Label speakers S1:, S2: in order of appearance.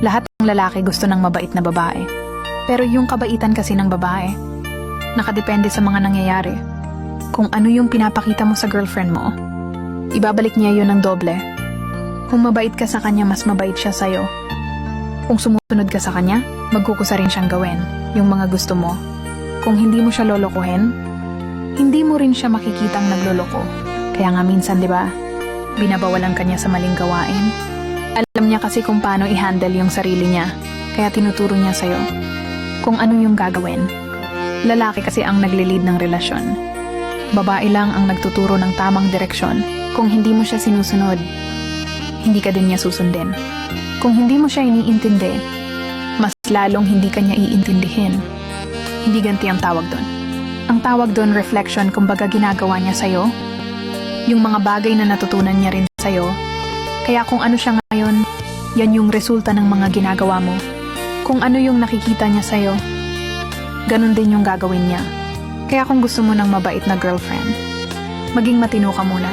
S1: Lahat ng lalaki gusto ng mabait na babae. Pero yung kabaitan kasi ng babae, nakadepende sa mga nangyayari. Kung ano yung pinapakita mo sa girlfriend mo, ibabalik niya yun ng doble. Kung mabait ka sa kanya, mas mabait siya sa'yo. Kung sumusunod ka sa kanya, magkukusa rin siyang gawin yung mga gusto mo. Kung hindi mo siya lolokohin, hindi mo rin siya makikitang nagloloko. Kaya nga minsan, di ba, binabawalan ka niya sa maling gawain. Alam niya kasi kung paano i-handle yung sarili niya, kaya tinuturo niya sa'yo kung ano yung gagawin. Lalaki kasi ang naglilid ng relasyon. Babae lang ang nagtuturo ng tamang direksyon. Kung hindi mo siya sinusunod, hindi ka din niya susundin. Kung hindi mo siya iniintindi, mas lalong hindi ka niya iintindihin. Hindi ganti ang tawag doon. Ang tawag doon reflection, kumbaga ginagawa niya sa'yo. Yung mga bagay na natutunan niya rin sa'yo. Kaya kung ano siya ngayon, yan yung resulta ng mga ginagawa mo. Kung ano yung nakikita niya sa'yo, ganun din yung gagawin niya. Kaya kung gusto mo ng mabait na girlfriend, maging matino ka muna.